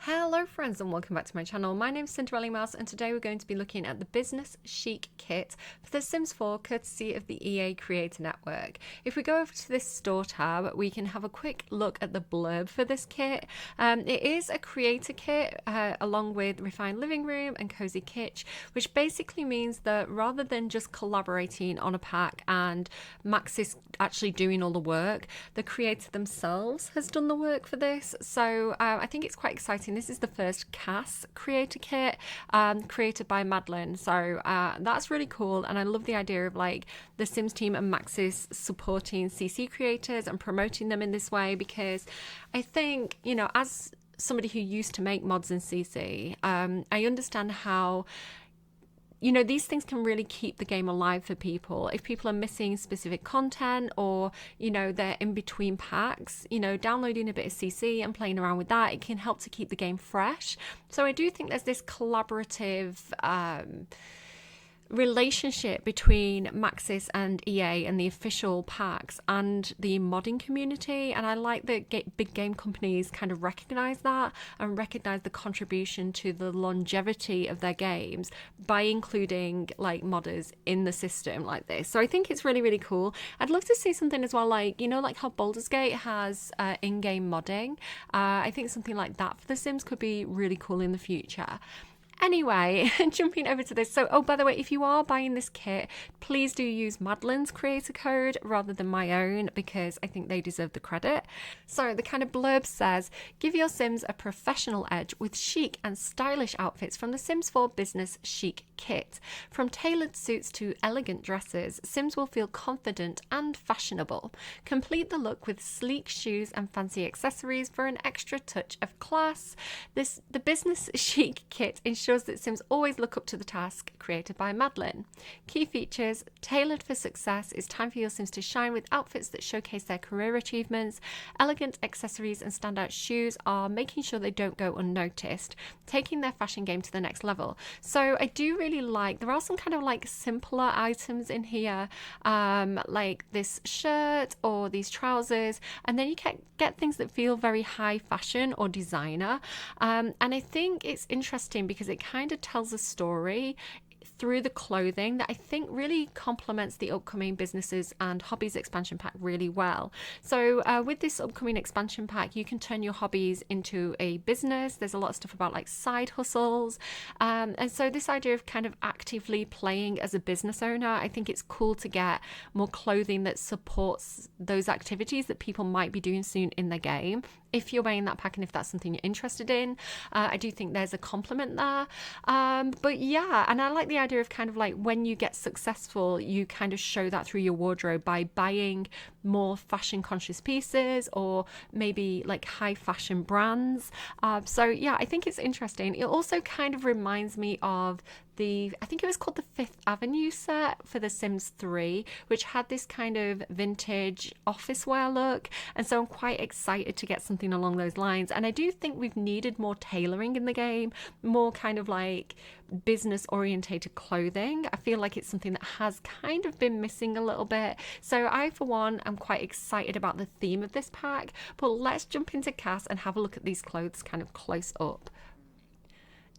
Hello friends and welcome back to my channel. My name is Cinderellimouse and today we're going to be looking at the Business Chic kit for The Sims 4 courtesy of the EA Creator Network. If we go over to this store tab, we can have a quick look at the blurb for this kit. It is a creator kit along with Refined Living Room and Cozy Kitchen, which basically means that rather than just collaborating on a pack and Maxis actually doing all the work, the creator themselves has done the work for this. So I think it's quite exciting. This is the first CAS creator kit created by Madeline. So that's really cool. And I love the idea of like the Sims team and Maxis supporting CC creators and promoting them in this way, because I think, you know, as somebody who used to make mods in CC, I understand how, you know, these things can really keep the game alive for people. If people are missing specific content or, you know, they're in between packs, you know, downloading a bit of CC and playing around with that, it can help to keep the game fresh. So I do think there's this collaborative relationship between Maxis and EA and the official packs and the modding community, and I like that big game companies kind of recognize that and recognize the contribution to the longevity of their games by including like modders in the system like this. So I think it's really, really cool. I'd love to see something as well, like, you know, like how Baldur's Gate has in-game modding. I think something like that for The Sims could be really cool in the future. Anyway, jumping over to this. So, oh, by the way, if you are buying this kit, please do use Madeline's creator code rather than my own, because I think they deserve the credit. So the kind of blurb says, give your Sims a professional edge with chic and stylish outfits from the Sims 4 Business Chic kit. From tailored suits to elegant dresses, Sims will feel confident and fashionable. Complete the look with sleek shoes and fancy accessories for an extra touch of class. The Business Chic kit ensures that Sims always look up to the task created by Madeline. Key features: tailored for success. It's time for your Sims to shine with outfits that showcase their career achievements. Elegant accessories and standout shoes are making sure they don't go unnoticed, taking their fashion game to the next level. So I do really like, there are some kind of like simpler items in here, like this shirt or these trousers, and then you get things that feel very high fashion or designer. And I think it's interesting because it kind of tells a story through the clothing that I think really complements the upcoming businesses and hobbies expansion pack really well. So with this upcoming expansion pack, you can turn your hobbies into a business. There's a lot of stuff about like side hustles, and so this idea of kind of actively playing as a business owner, I think it's cool to get more clothing that supports those activities that people might be doing soon in their game. If you're buying that pack and if that's something you're interested in, I do think there's a compliment there. But yeah, and I like the idea of kind of like when you get successful, you kind of show that through your wardrobe by buying more fashion conscious pieces or maybe like high fashion brands. So yeah, I think it's interesting. It also kind of reminds me of I think it was called the Fifth Avenue set for The Sims 3, which had this kind of vintage office wear look. And so I'm quite excited to get something along those lines. And I do think we've needed more tailoring in the game, more kind of like business orientated clothing. I feel like it's something that has kind of been missing a little bit. So I, for one, am quite excited about the theme of this pack. But let's jump into CAS and have a look at these clothes kind of close up.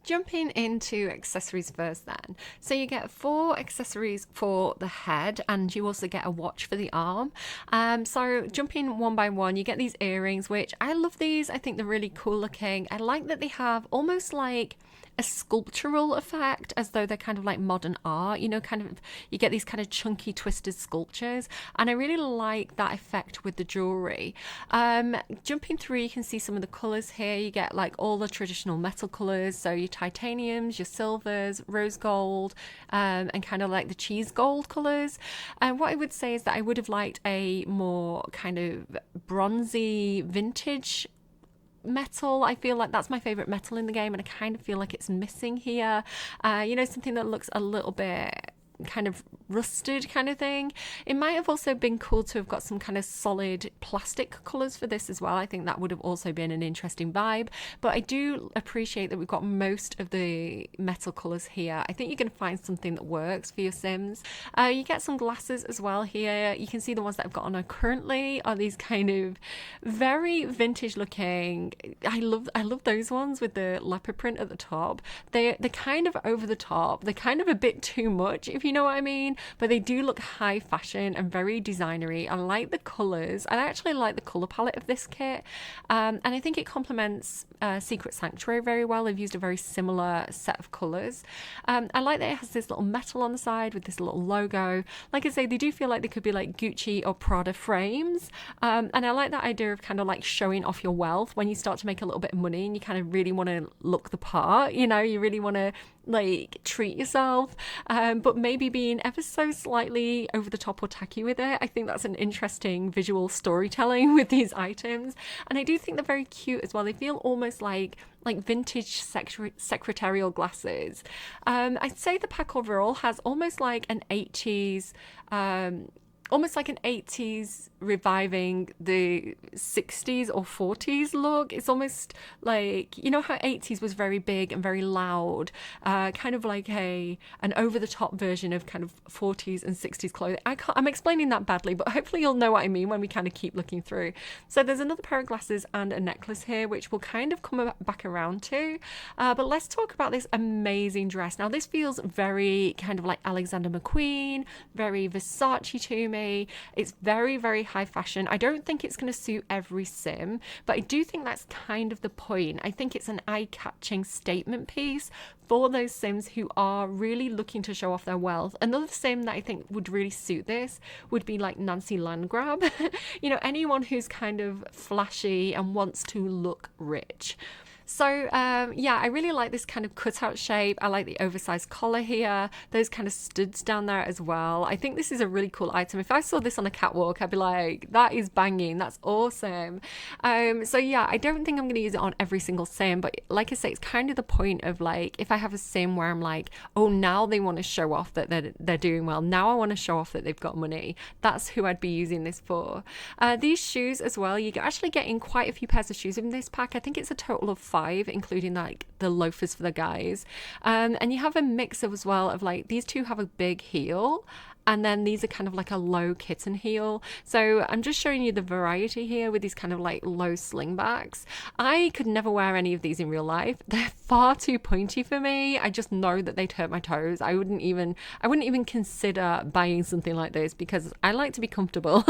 Jumping into accessories first then. So you get 4 accessories for the head and you also get a watch for the arm. So jumping one by one, you get these earrings, which I love these. I think they're really cool looking. I like that they have almost like a sculptural effect, as though they're kind of like modern art, you know, kind of, you get these kind of chunky twisted sculptures, and I really like that effect with the jewelry. Jumping through, you can see some of the colors here. You get like all the traditional metal colors, so your titaniums, your silvers, rose gold, and kind of like the cheese gold colors. And what I would say is that I would have liked a more kind of bronzy vintage metal. I feel like that's my favorite metal in the game, and I kind of feel like it's missing here. You know, something that looks a little bit kind of rusted kind of thing. It might have also been cool to have got some kind of solid plastic colours for this as well. I think that would have also been an interesting vibe. But I do appreciate that we've got most of the metal colours here. I think you can find something that works for your Sims. You get some glasses as well here. You can see the ones that I've got on currently are these kind of very vintage looking. I love those ones with the leopard print at the top. They're kind of over the top. They're kind of a bit too much, if you know what I mean, but they do look high fashion and very designery. I like the colours. I actually like the colour palette of this kit, and I think it complements Secret Sanctuary very well. I've used a very similar set of colours. I like that it has this little metal on the side with this little logo. Like I say, they do feel like they could be like Gucci or Prada frames, and I like that idea of kind of like showing off your wealth when you start to make a little bit of money and you kind of really want to look the part, you know, you really want to like treat yourself, but maybe being ever so slightly over the top or tacky with it. I think that's an interesting visual storytelling with these items, and I do think they're very cute as well. They feel almost like vintage secretarial glasses. I'd say the pack overall has almost like an 80s reviving the 60s or 40s look. It's almost like, you know how 80s was very big and very loud, kind of like an over-the-top version of kind of 40s and 60s clothing. I'm explaining that badly, but hopefully you'll know what I mean when we kind of keep looking through. So there's another pair of glasses and a necklace here, which we'll kind of come back around to. But let's talk about this amazing dress. Now, this feels very kind of like Alexander McQueen, very Versace to me. It's very, very high fashion. I don't think it's going to suit every sim, but I do think that's kind of the point. I think it's an eye-catching statement piece for those sims who are really looking to show off their wealth. Another sim that I think would really suit this would be like Nancy Landgrab. You know, anyone who's kind of flashy and wants to look rich. So yeah, I really like this kind of cutout shape. I like the oversized collar here, those kind of studs down there as well. I think this is a really cool item. If I saw this on a catwalk, I'd be like, that is banging, that's awesome. So yeah, I don't think I'm going to use it on every single sim, but like I say, it's kind of the point of like, if I have a sim where I'm like, oh, now they want to show off that they're doing well, now I want to show off that they've got money, that's who I'd be using this for. These shoes as well, you're actually getting quite a few pairs of shoes in this pack. I think it's a total of 5, including like the loafers for the guys, and you have a mix of as well of like, these two have a big heel and then these are kind of like a low kitten heel. So I'm just showing you the variety here with these kind of like low slingbacks. I could never wear any of these in real life. They're far too pointy for me. I just know that they'd hurt my toes. I wouldn't even consider buying something like this because I like to be comfortable.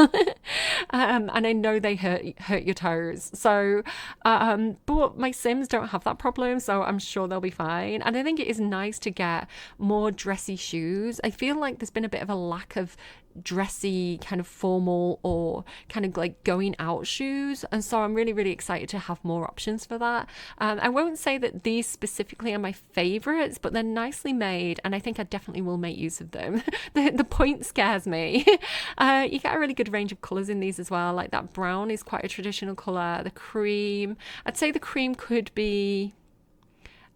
And I know they hurt your toes. So but my Sims don't have that problem, so I'm sure they'll be fine. And I think it is nice to get more dressy shoes. I feel like there's been a bit of a lack of dressy kind of formal or kind of like going out shoes, and so I'm really excited to have more options for that. I won't say that these specifically are my favorites, but they're nicely made and I think I definitely will make use of them. The point scares me. You get a really good range of colors in these as well. Like that brown is quite a traditional color. The cream, I'd say the cream could be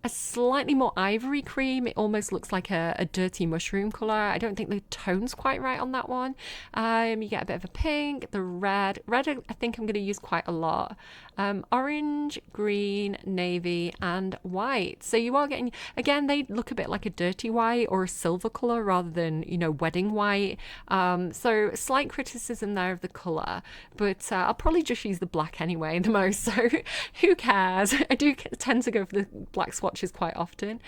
a slightly more ivory cream. It almost looks like a dirty mushroom colour. I don't think the tone's quite right on that one. You get a bit of a pink, the red I think I'm going to use quite a lot. Orange, green, navy and white. So you are getting, again, they look a bit like a dirty white or a silver colour rather than, you know, wedding white. So slight criticism there of the colour, but I'll probably just use the black anyway the most, so who cares? I do tend to go for the black swatches quite often.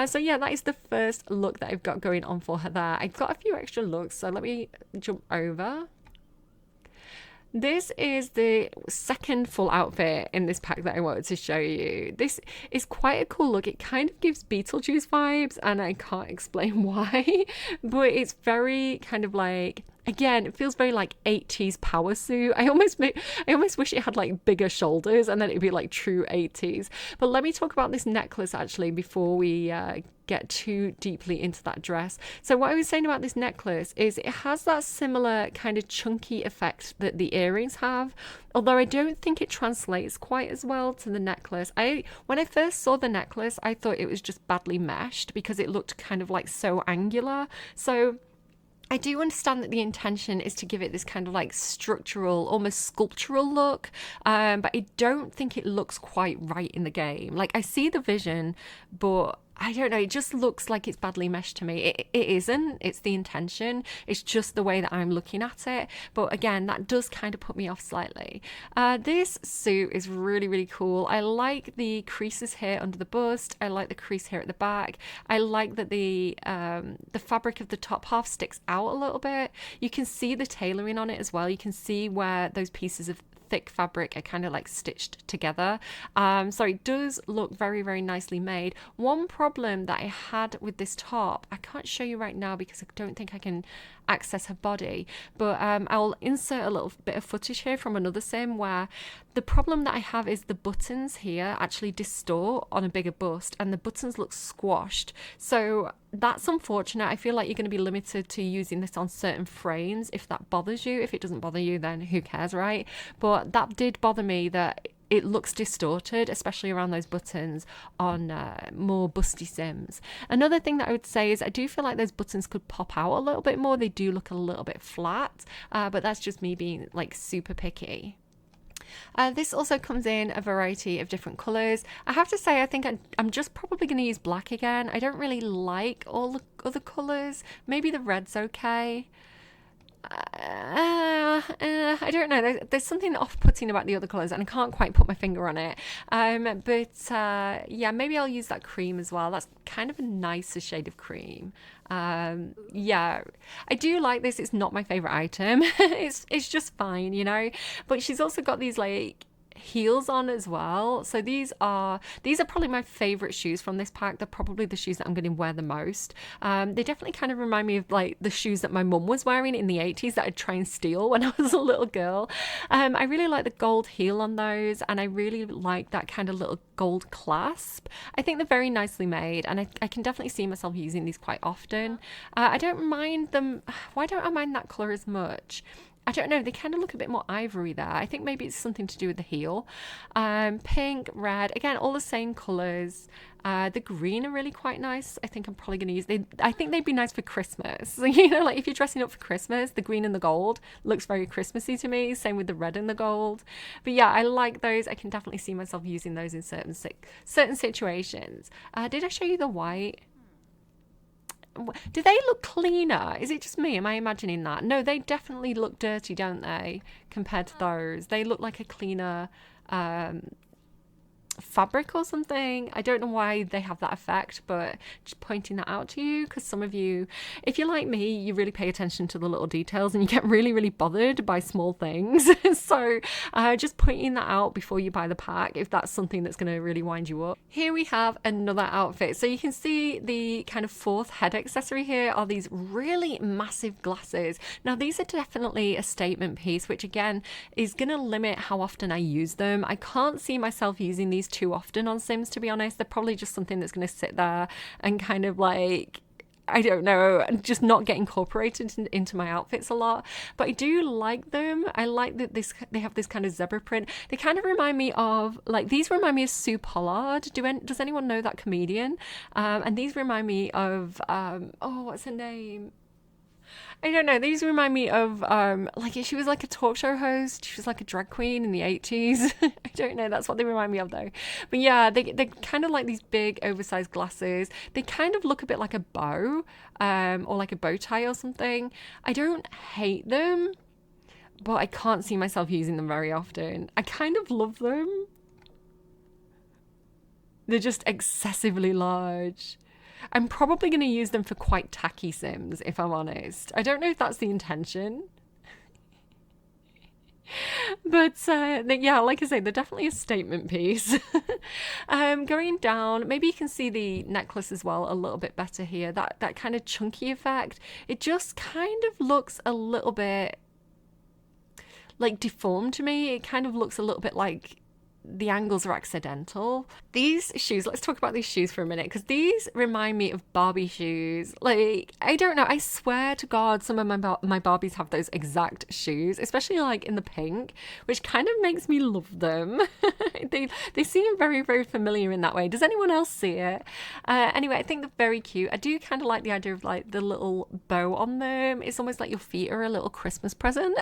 So yeah, that is the first look that I've got going on for her there. I've got a few extra looks, so let me jump over. This is the second full outfit in this pack that I wanted to show you. This is quite a cool look. It kind of gives Beetlejuice vibes and I can't explain why, but it's very kind of like, again, it feels very like 80s power suit. I almost wish it had like bigger shoulders and then it'd be like true 80s. But let me talk about this necklace actually before we get get too deeply into that dress. So what I was saying about this necklace is it has that similar kind of chunky effect that the earrings have, although I don't think it translates quite as well to the necklace. When I first saw the necklace, I thought it was just badly meshed because it looked kind of like so angular. So I do understand that the intention is to give it this kind of like structural, almost sculptural look, but I don't think it looks quite right in the game. Like, I see the vision, but I don't know, it just looks like it's badly meshed to me. It isn't, it's the intention. It's just the way that I'm looking at it. But again, that does kind of put me off slightly. This suit is really, really cool. I like the creases here under the bust. I like the crease here at the back. I like that the fabric of the top half sticks out a little bit. You can see the tailoring on it as well. You can see where those pieces of thick fabric are kind of like stitched together. So it does look very, very nicely made. One problem that I had with this top, I can't show you right now because I don't think I can access her body, but I'll insert a little bit of footage here from another sim where the problem that I have is the buttons here actually distort on a bigger bust and the buttons look squashed. So that's unfortunate. I feel like you're going to be limited to using this on certain frames if that bothers you. If it doesn't bother you, then who cares, right? But that did bother me, that it looks distorted, especially around those buttons on more busty sims. Another thing that I would say is I do feel like those buttons could pop out a little bit more. They do look a little bit flat, but that's just me being like super picky. This also comes in a variety of different colours. I have to say, I think I'm just probably going to use black again. I don't really like all the other colours. Maybe the red's okay. I don't know. There's something off-putting about the other colours and I can't quite put my finger on it. Yeah, maybe I'll use that cream as well. That's kind of a nicer shade of cream. Yeah, I do like this. It's not my favourite item. It's just fine, you know. But she's also got these like heels on as well. So these are probably my favorite shoes from this pack. They're probably the shoes that I'm going to wear the most. They definitely kind of remind me of like the shoes that my mum was wearing in the 80s that I'd try and steal when I was a little girl. I really like the gold heel on those, and I really like that kind of little gold clasp. I think they're very nicely made, and I can definitely see myself using these quite often. I don't mind them. Why don't I mind that colour as much? I don't know, they kind of look a bit more ivory there. I think maybe it's something to do with the heel. Pink, red, again, all the same colours. The green are really quite nice. I think I'm probably going to use I think they'd be nice for Christmas. You know, like if you're dressing up for Christmas, the green and the gold looks very Christmassy to me. Same with the red and the gold. But yeah, I like those. I can definitely see myself using those in certain situations. Did I show you the white? Do they look cleaner? Is it just me? Am I imagining that? No, they definitely look dirty, don't they? Compared to those. They look like a cleaner fabric or something. I don't know why they have that effect, but just pointing that out to you, because some of you, if you're like me, you really pay attention to the little details and you get really, really bothered by small things. So just pointing that out before you buy the pack, if that's something that's going to really wind you up. Here we have another outfit. So you can see the kind of fourth head accessory here are these really massive glasses. Now these are definitely a statement piece, which again is going to limit how often I use them. I can't see myself using these too often on Sims, to be honest. They're probably just something that's going to sit there and kind of like, I don't know, just not get incorporated into my outfits a lot. But I do like them. I like that they have this kind of zebra print. They kind of remind me of, like, these remind me of Sue Pollard. Does anyone know that comedian? And these remind me of, what's her name? I don't know. These remind me of, like, she was like a talk show host. She was like a drag queen in the 80s. I don't know. That's what they remind me of, though. But yeah, they're kind of like these big, oversized glasses. They kind of look a bit like a bow, or like a bow tie or something. I don't hate them, but I can't see myself using them very often. I kind of love them. They're just excessively large. I'm probably going to use them for quite tacky Sims, if I'm honest. I don't know if that's the intention. But yeah, like I say, they're definitely a statement piece. Going down, maybe you can see the necklace as well a little bit better here. That kind of chunky effect. It just kind of looks a little bit like deformed to me. It kind of looks a little bit like the angles are accidental. These shoes, let's talk about these shoes for a minute, because these remind me of Barbie shoes. Like, I don't know, I swear to God, some of my Barbies have those exact shoes, especially like in the pink, which kind of makes me love them. They seem very, very familiar in that way. Does anyone else see it? Anyway, I think they're very cute. I do kind of like the idea of like the little bow on them. It's almost like your feet are a little Christmas present.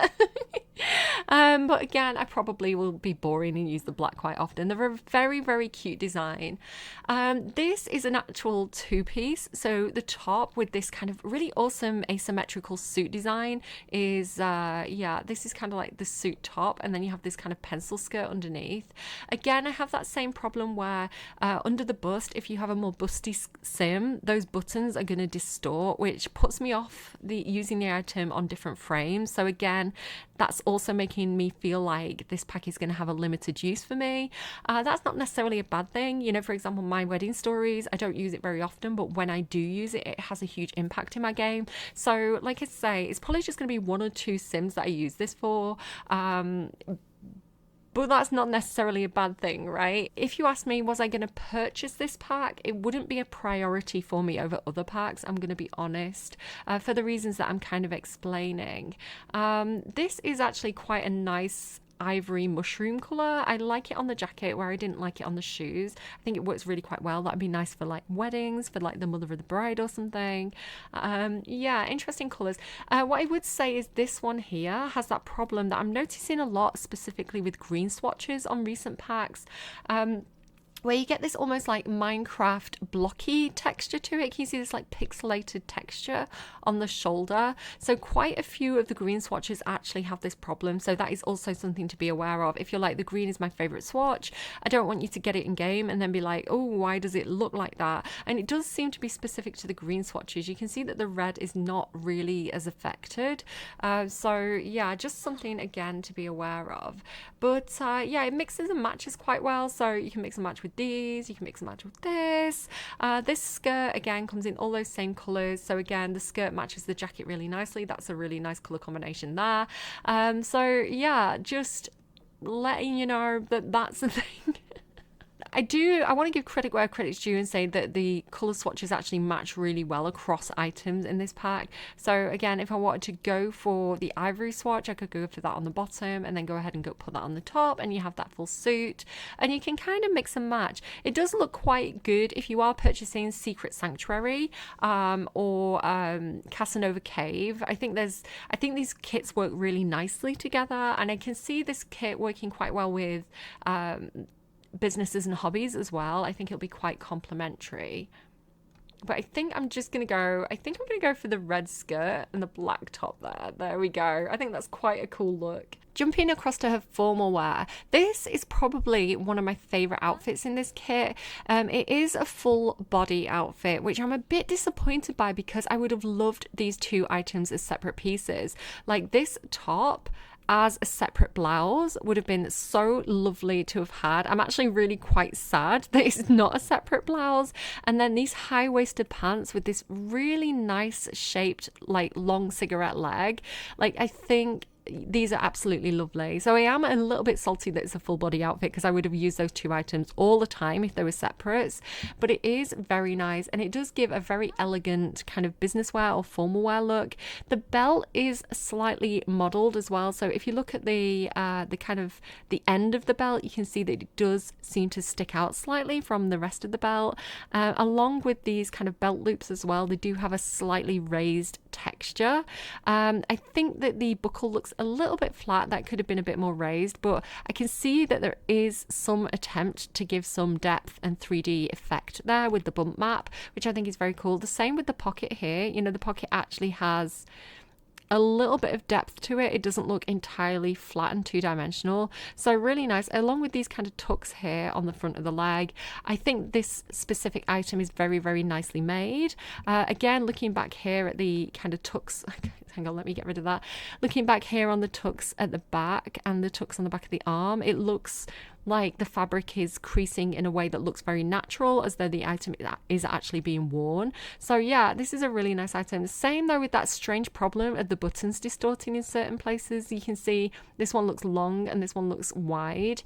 But again, I probably will be boring and use the black quite often. They're a very, very cute design. This is an actual two-piece. So the top with this kind of really awesome asymmetrical suit design is, this is kind of like the suit top, and then you have this kind of pencil skirt underneath. Again, I have that same problem where under the bust, if you have a more busty sim, those buttons are going to distort, which puts me off using the item on different frames. So again, that's also making me feel like this pack is going to have a limited use for me. That's not necessarily a bad thing. You know, for example, my wedding stories, I don't use it very often, but when I do use it, it has a huge impact in my game. So like I say, it's probably just going to be one or two sims that I use this for. But that's not necessarily a bad thing, right? If you ask me, was I going to purchase this pack? It wouldn't be a priority for me over other packs, I'm going to be honest, for the reasons that I'm kind of explaining. This is actually quite a nice ivory mushroom color. I like it on the jacket where I didn't like it on the shoes. I think it works really quite well. That'd be nice for like weddings, for like the mother of the bride or something. Yeah, interesting colors. What I would say is this one here has that problem that I'm noticing a lot, specifically with green swatches on recent packs. Where you get this almost like Minecraft blocky texture to it. Can you see this like pixelated texture on the shoulder? So quite a few of the green swatches actually have this problem. So that is also something to be aware of. If you're like, the green is my favorite swatch, I don't want you to get it in game and then be like, oh, why does it look like that? And it does seem to be specific to the green swatches. You can see that the red is not really as affected. So yeah, just something again to be aware of. But yeah, it mixes and matches quite well. So you can mix and match with these, you can mix and match with this. This skirt again comes in all those same colors, so again the skirt matches the jacket really nicely. That's a really nice color combination there. So yeah, just letting you know that that's the thing. I want to give credit where credit's due and say that the colour swatches actually match really well across items in this pack. So again, if I wanted to go for the ivory swatch, I could go for that on the bottom and then go ahead and put that on the top, and you have that full suit, and you can kind of mix and match. It does look quite good if you are purchasing Secret Sanctuary or Casanova Cave. I think these kits work really nicely together, and I can see this kit working quite well with businesses and hobbies as well. I think it'll be quite complementary. But I think I'm going to go for the red skirt and the black top there. There we go. I think that's quite a cool look. Jumping across to her formal wear, this is probably one of my favorite outfits in this kit. It is a full body outfit, which I'm a bit disappointed by because I would have loved these two items as separate pieces. Like this top as a separate blouse would have been so lovely to have had. I'm actually really quite sad that it's not a separate blouse. And then these high-waisted pants with this really nice shaped like long cigarette leg. Like I think these are absolutely lovely. So I am a little bit salty that it's a full body outfit because I would have used those two items all the time if they were separates, but it is very nice and it does give a very elegant kind of business wear or formal wear look. The belt is slightly modeled as well, so if you look at the kind of the end of the belt, you can see that it does seem to stick out slightly from the rest of the belt. Along with these kind of belt loops as well, they do have a slightly raised texture. I think that the buckle looks a little bit flat. That could have been a bit more raised, but I can see that there is some attempt to give some depth and 3D effect there with the bump map, which I think is very cool. The same with the pocket here. You know, the pocket actually has a little bit of depth to it. It doesn't look entirely flat and two-dimensional. So really nice. Along with these kind of tucks here on the front of the leg, I think this specific item is very, very nicely made. Again, looking back here at the kind of tucks, hang on, let me get rid of that. Looking back here on the tucks at the back and the tucks on the back of the arm, it looks like the fabric is creasing in a way that looks very natural, as though the item is actually being worn. So yeah, this is a really nice item. Same though with that strange problem of the buttons distorting in certain places. You can see this one looks long and this one looks wide.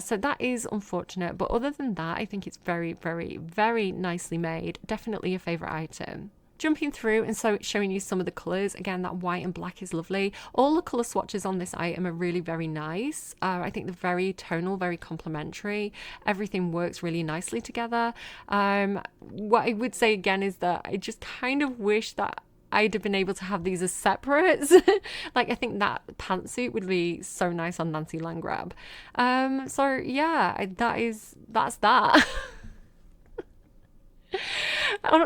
So that is unfortunate. But other than that, I think it's very, very, very nicely made. Definitely a favourite item. Jumping through and so showing you some of the colours. Again, that white and black is lovely. All the colour swatches on this item are really very nice. I think they're very tonal, very complementary. Everything works really nicely together. What I would say again is that I just kind of wish that I'd have been able to have these as separates. Like, I think that pantsuit would be so nice on Nancy Landgrab. So yeah, that's that.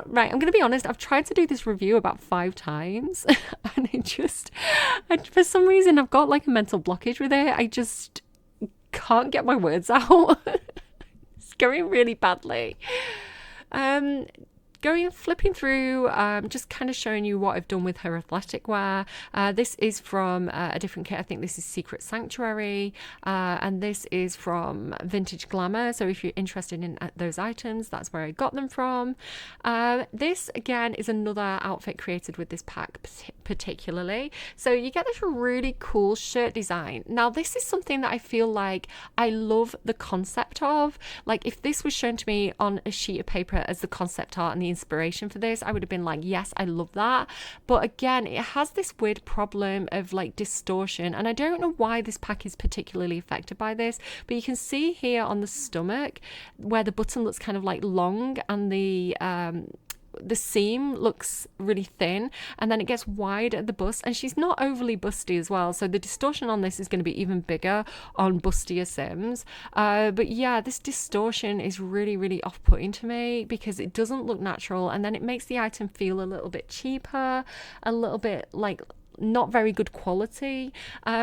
Right, I'm going to be honest, I've tried to do this review about 5 times and for some reason I've got like a mental blockage with it. I just can't get my words out. It's going really badly. Flipping through, just kind of showing you what I've done with her athletic wear. This is from a different kit. I think this is Secret Sanctuary, and this is from Vintage Glamour. So if you're interested in those items, that's where I got them from. This again is another outfit created with this pack particularly. So you get this really cool shirt design. Now this is something that I feel like I love the concept of. Like, if this was shown to me on a sheet of paper as the concept art and the inspiration for this, I would have been like, yes, I love that. But again, it has this weird problem of like distortion, and I don't know why this pack is particularly affected by this, but you can see here on the stomach where the button looks kind of like long and the seam looks really thin, and then it gets wide at the bust, and she's not overly busty as well, so the distortion on this is going to be even bigger on bustier Sims. But yeah, this distortion is really, really off-putting to me because it doesn't look natural, and then it makes the item feel a little bit cheaper, a little bit like not very good quality,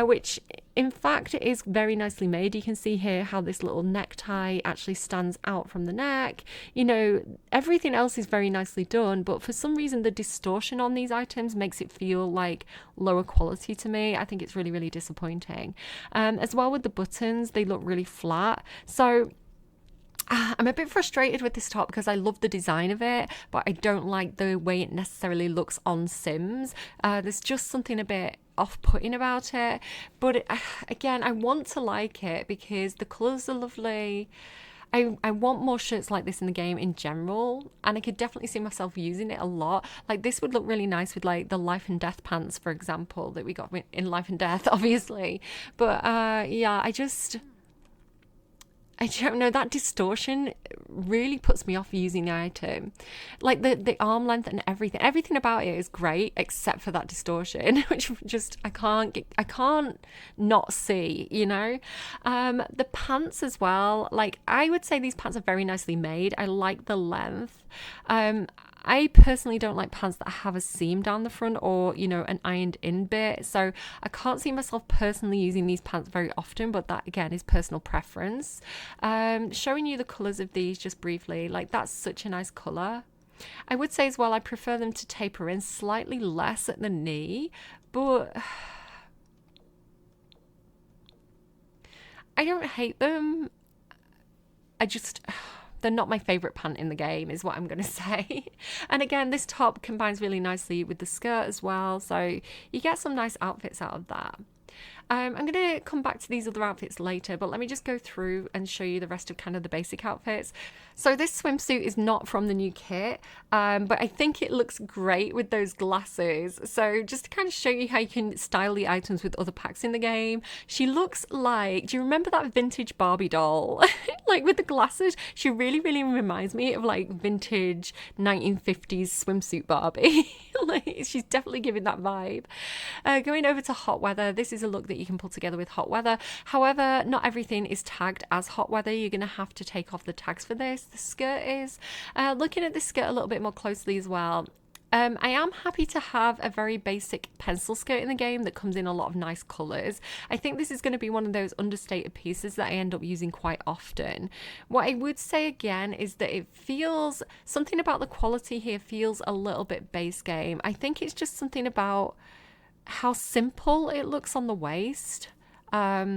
which in fact it is very nicely made. You can see here how this little necktie actually stands out from the neck. You know, everything else is very nicely done, but for some reason the distortion on these items makes it feel like lower quality to me. I think it's really, really disappointing. As well with the buttons, they look really flat. So I'm a bit frustrated with this top because I love the design of it, but I don't like the way it necessarily looks on Sims. There's just something a bit off-putting about it. But again, I want to like it because the colours are lovely. I want more shirts like this in the game in general, and I could definitely see myself using it a lot. Like, this would look really nice with like the Life and Death pants, for example, that we got in Life and Death, obviously. But yeah, I don't know, that distortion really puts me off using the item. Like the arm length and everything about it is great except for that distortion, which just I can't not see, you know. The pants as well, like I would say these pants are very nicely made. I like the length. I personally don't like pants that have a seam down the front or, you know, an ironed in bit. So I can't see myself personally using these pants very often, but that again is personal preference. Showing you the colours of these just briefly, like that's such a nice colour. I would say as well, I prefer them to taper in slightly less at the knee, but I don't hate them. They're not my favourite pant in the game is what I'm going to say. And again, this top combines really nicely with the skirt as well. So you get some nice outfits out of that. I'm going to come back to these other outfits later, but let me just go through and show you the rest of kind of the basic outfits. So this swimsuit is not from the new kit, but I think it looks great with those glasses. So just to kind of show you how you can style the items with other packs in the game, she looks like, do you remember that vintage Barbie doll? Like with the glasses, she really, really reminds me of like vintage 1950s swimsuit Barbie. Like, she's definitely giving that vibe. Going over to hot weather, this is a look that you can pull together with hot weather. However, not everything is tagged as hot weather. You're going to have to take off the tags for this. The skirt is. Looking at the skirt a little bit more closely as well, I am happy to have a very basic pencil skirt in the game that comes in a lot of nice colours. I think this is going to be one of those understated pieces that I end up using quite often. What I would say again is that it feels, something about the quality here feels a little bit base game. I think it's just something about how simple it looks on the waist. I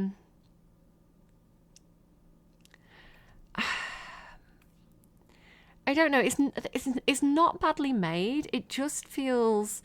don't know. It's not badly made. It just feels.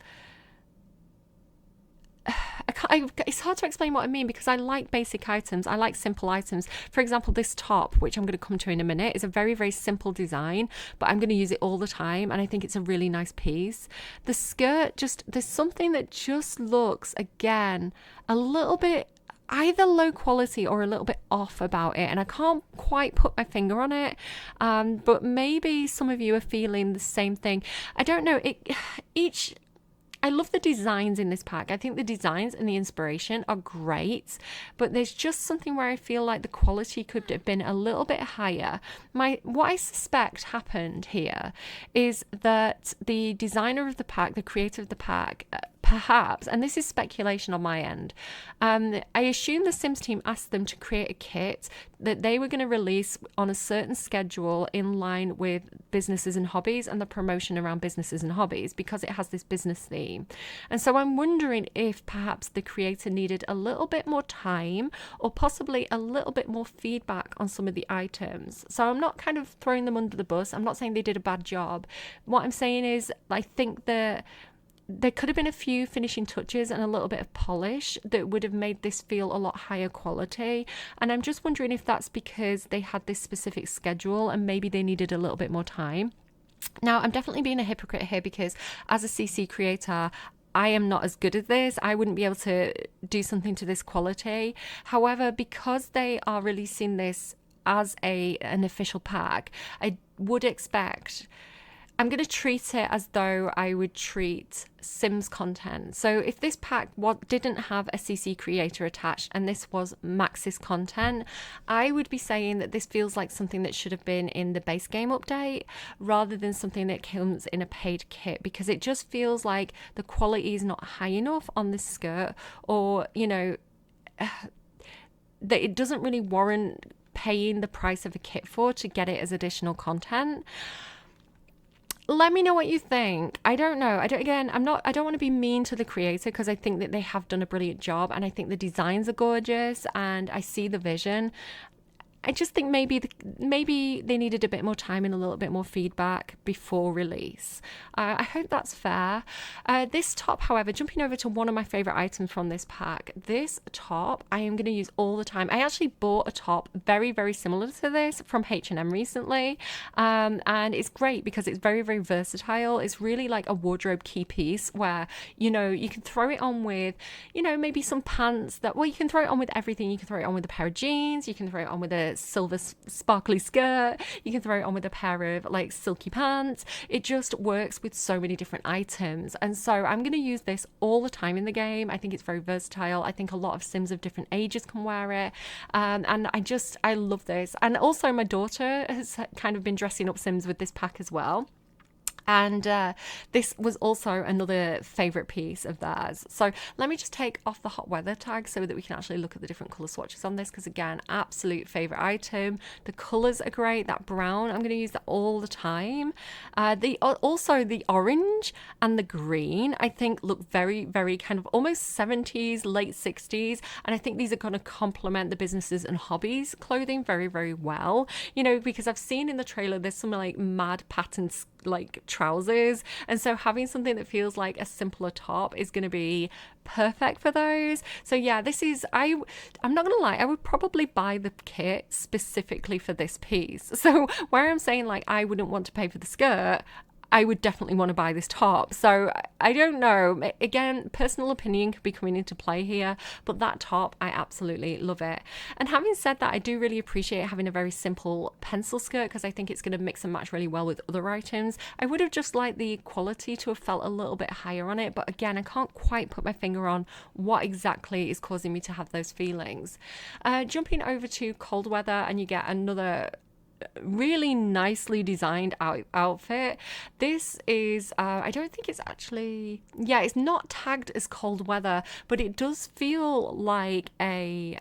It's hard to explain what I mean, because I like basic items. I like simple items. For example, this top, which I'm going to come to in a minute, is a very, very simple design, but I'm going to use it all the time, and I think it's a really nice piece. The skirt, there's something that just looks, again, a little bit either low quality or a little bit off about it, and I can't quite put my finger on it, but maybe some of you are feeling the same thing. I don't know. I love the designs in this pack. I think the designs and the inspiration are great, but there's just something where I feel like the quality could have been a little bit higher. What I suspect happened here is that the designer of the pack, the creator of the pack, perhaps, and this is speculation on my end, I assume the Sims team asked them to create a kit that they were going to release on a certain schedule in line with businesses and hobbies and the promotion around businesses and hobbies, because it has this business theme. And so I'm wondering if perhaps the creator needed a little bit more time, or possibly a little bit more feedback on some of the items. So I'm not kind of throwing them under the bus. I'm not saying they did a bad job. What I'm saying is, I think that there could have been a few finishing touches and a little bit of polish that would have made this feel a lot higher quality. And I'm just wondering if that's because they had this specific schedule and maybe they needed a little bit more time. Now, I'm definitely being a hypocrite here, because as a CC creator, I am not as good at this. I wouldn't be able to do something to this quality. However, because they are releasing this as an official pack, I would expect... I'm going to treat it as though I would treat Sims content. So if this pack didn't have a CC creator attached and this was Maxis content, I would be saying that this feels like something that should have been in the base game update rather than something that comes in a paid kit, because it just feels like the quality is not high enough on this skirt, or, that it doesn't really warrant paying the price of a kit to get it as additional content. Let me know what you think. I don't know. I don't want to be mean to the creator, because I think that they have done a brilliant job, and I think the designs are gorgeous and I see the vision. I just think maybe they needed a bit more time and a little bit more feedback before release. I hope that's fair. This top, however, jumping over to one of my favorite items from this pack, this top I am going to use all the time. I actually bought a top very, very similar to this from H&M recently, and it's great because it's very, very versatile. It's really like a wardrobe key piece where, you can throw it on with, maybe some pants you can throw it on with everything. You can throw it on with a pair of jeans. You can throw it on with a silver sparkly skirt. You can throw it on with a pair of like silky pants. It just works with so many different items, and so I'm going to use this all the time in the game. I think it's very versatile. I think a lot of Sims of different ages can wear it, and I love this. And also my daughter has kind of been dressing up Sims with this pack as well. And this was also another favourite piece of theirs. So let me just take off the hot weather tag so that we can actually look at the different colour swatches on this, because again, absolute favourite item. The colours are great. That brown, I'm going to use that all the time. Also the orange and the green, I think look very, very kind of almost 70s, late 60s. And I think these are going to complement the businesses and hobbies clothing very, very well. Because I've seen in the trailer, there's some like mad patterns like trousers, and so having something that feels like a simpler top is going to be perfect for those. So yeah, I'm not gonna lie, I would probably buy the kit specifically for this piece. So where I'm saying like I wouldn't want to pay for the skirt, I would definitely want to buy this top. So I don't know. Again, personal opinion could be coming into play here, but that top, I absolutely love it. And having said that, I do really appreciate having a very simple pencil skirt, because I think it's going to mix and match really well with other items. I would have just liked the quality to have felt a little bit higher on it, but again, I can't quite put my finger on what exactly is causing me to have those feelings. Jumping over to cold weather, and you get another really nicely designed outfit. This is, I don't think it's actually, yeah, it's not tagged as cold weather, but it does feel like a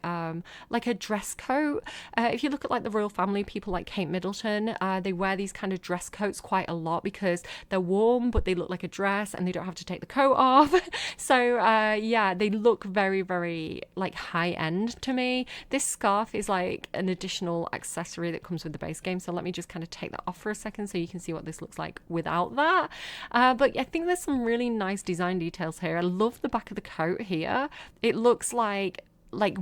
dress coat. If you look at like the royal family, people like Kate Middleton, they wear these kind of dress coats quite a lot because they're warm, but they look like a dress and they don't have to take the coat off. So yeah, they look very, very like high end to me. This scarf is like an additional accessory that comes with the base game. So let me just kind of take that off for a second so you can see what this looks like without that. But I think there's some really nice design details here. I love the back of the coat here. It looks like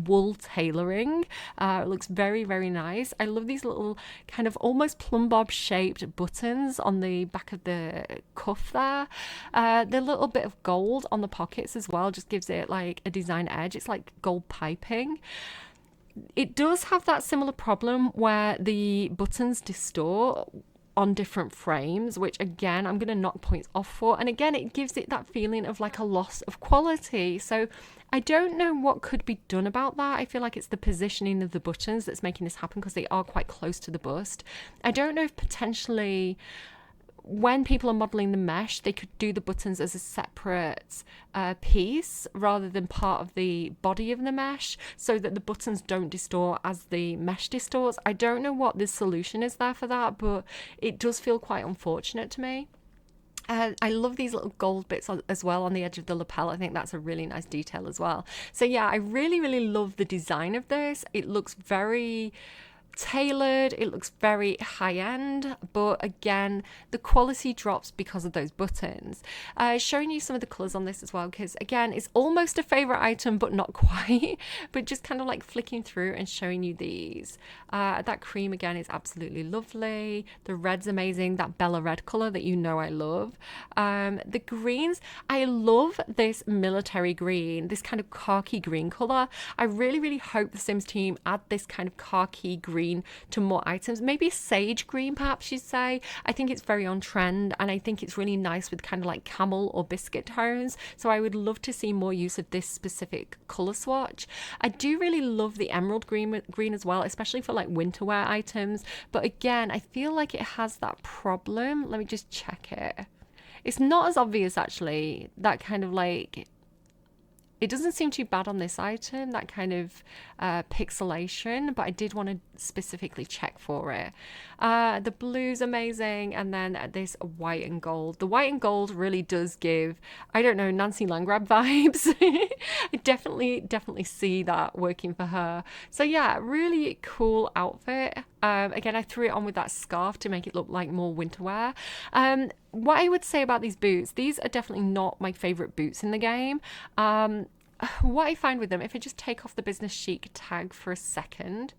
wool tailoring. It looks very, very nice. I love these little kind of almost plumb bob shaped buttons on the back of the cuff there. The little bit of gold on the pockets as well just gives it like a design edge. It's like gold piping. It does have that similar problem where the buttons distort on different frames, which again I'm going to knock points off for, and again it gives it that feeling of like a loss of quality. So I don't know what could be done about that. I feel like it's the positioning of the buttons that's making this happen because they are quite close to the bust. I don't know if potentially when people are modeling the mesh, they could do the buttons as a separate piece rather than part of the body of the mesh so that the buttons don't distort as the mesh distorts. I don't know what the solution is there for that, but it does feel quite unfortunate to me. I love these little gold bits as well on the edge of the lapel. I think that's a really nice detail as well. So yeah, I really, really love the design of this. It looks very tailored, it looks very high end, but again the quality drops because of those buttons. Showing you some of the colors on this as well, because again it's almost a favorite item but not quite, but just kind of like flicking through and showing you these. That cream again is absolutely lovely. The red's amazing, that Bella red color that you know I love. The greens, I love this military green, this kind of khaki green color. I really, really hope the Sims team add this kind of khaki green to more items, maybe sage green perhaps you'd say. I think it's very on trend and I think it's really nice with kind of like camel or biscuit tones, so I would love to see more use of this specific color swatch. I do really love the emerald green as well, especially for like winter wear items, but again I feel like it has that problem. Let me just check it. It's not as obvious actually, that kind of like, it doesn't seem too bad on this item, that kind of pixelation, but I did want to specifically check for it. The blue's amazing, and then this white and gold. The white and gold really does give, I don't know, Nancy Langrab vibes. I definitely see that working for her. So yeah, really cool outfit. Again, I threw it on with that scarf to make it look like more winter wear. What I would say about these boots, these are definitely not my favorite boots in the game. What I find with them, if I just take off the business chic tag for a second,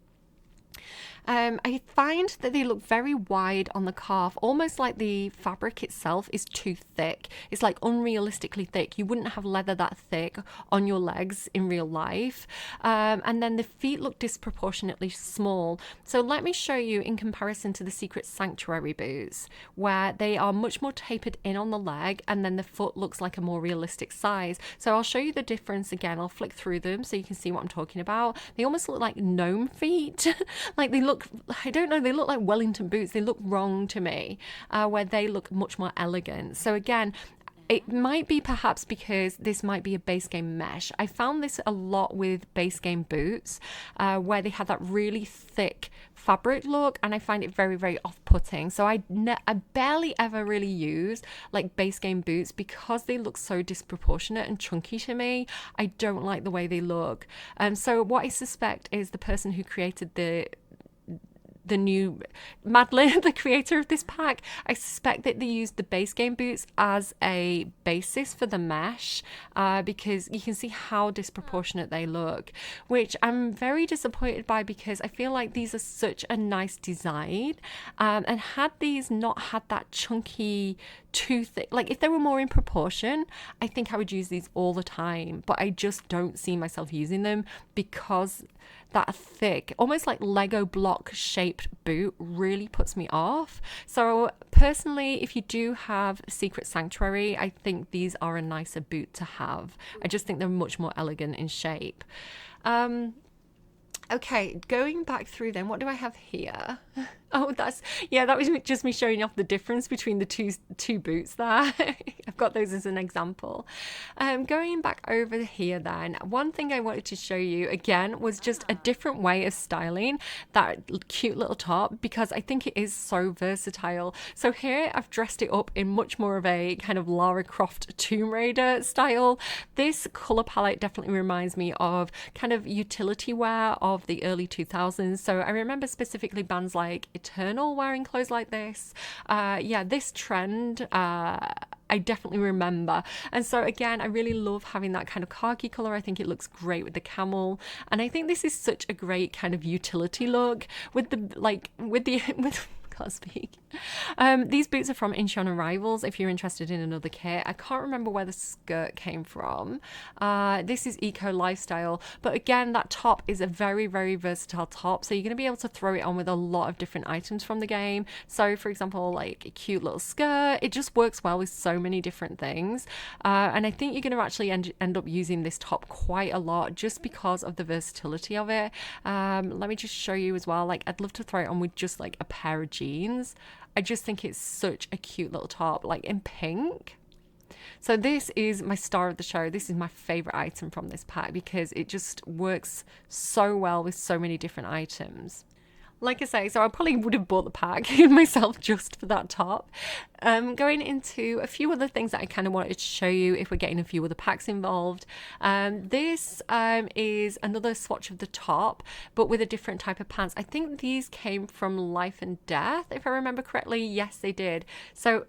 I find that they look very wide on the calf, almost like the fabric itself is too thick. It's like unrealistically thick. You wouldn't have leather that thick on your legs in real life. And then the feet look disproportionately small. So let me show you in comparison to the Secret Sanctuary boots, where they are much more tapered in on the leg and then the foot looks like a more realistic size. So I'll show you the difference again. I'll flick through them so you can see what I'm talking about. They almost look like gnome feet. Like they look, I don't know, they look like Wellington boots. They look wrong to me, where they look much more elegant. So again, it might be perhaps because this might be a base game mesh. I found this a lot with base game boots, where they have that really thick fabric look, and I find it very, very off-putting. So I barely ever really use like base game boots because they look so disproportionate and chunky to me. I don't like the way they look. So what I suspect is the person who created the new Madeline, the creator of this pack, I suspect that they used the base game boots as a basis for the mesh, because you can see how disproportionate they look, which I'm very disappointed by because I feel like these are such a nice design, and had these not had that chunky too thick, like if they were more in proportion, I think I would use these all the time, but I just don't see myself using them because that thick, almost like Lego block shaped boot really puts me off. So personally, if you do have Secret Sanctuary, I think these are a nicer boot to have. I just think they're much more elegant in shape. Okay, going back through then, what do I have here? Oh, that was just me showing off the difference between the two boots there. I've got those as an example. Going back over here then, one thing I wanted to show you again was just a different way of styling that cute little top, because I think it is so versatile. So here I've dressed it up in much more of a kind of Lara Croft Tomb Raider style. This colour palette definitely reminds me of kind of utility wear of the early 2000s. So I remember specifically bands like Eternal wearing clothes like this. This trend I definitely remember. And so again, I really love having that kind of khaki color. I think it looks great with the camel. And I think this is such a great kind of utility look with with can't speak. These boots are from Incheon Arrivals if you're interested in another kit. I can't remember where the skirt came from. This is Eco Lifestyle, but again, that top is a very, very versatile top, so you're going to be able to throw it on with a lot of different items from the game. So for example, like a cute little skirt, it just works well with so many different things, and I think you're going to actually end up using this top quite a lot just because of the versatility of it. Let me just show you as well. Like, I'd love to throw it on with just like a pair of jeans. I just think it's such a cute little top, like in pink. So this is my star of the show. This is my favorite item from this pack because it just works so well with so many different items. Like I say, so I probably would have bought the pack myself just for that top. Going into a few other things that I kind of wanted to show you if we're getting a few other packs involved. This is another swatch of the top, but with a different type of pants. I think these came from Life and Death, if I remember correctly. Yes, they did. So,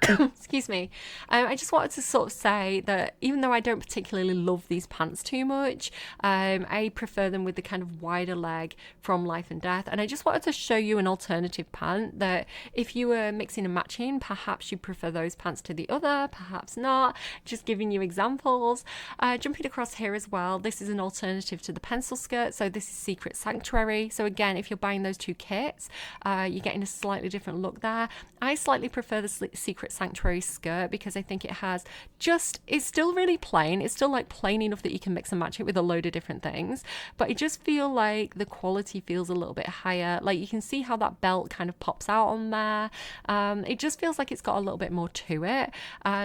excuse me. I just wanted to sort of say that even though I don't particularly love these pants too much, I prefer them with the kind of wider leg from Life and Death. And I just wanted to show you an alternative pant that if you were mixing and matching, perhaps you prefer those pants to the other, perhaps not. Just giving you examples. Jumping across here as well, this is an alternative to the pencil skirt. So this is Secret Sanctuary. So again, if you're buying those two kits, you're getting a slightly different look there. I slightly prefer the Secret Sanctuary skirt because I think it has it's still really plain. It's still like plain enough that you can mix and match it with a load of different things, but I just feel like the quality feels a little bit higher. Like, you can see how that belt kind of pops out on there. It just feels like it's got a little bit more to it.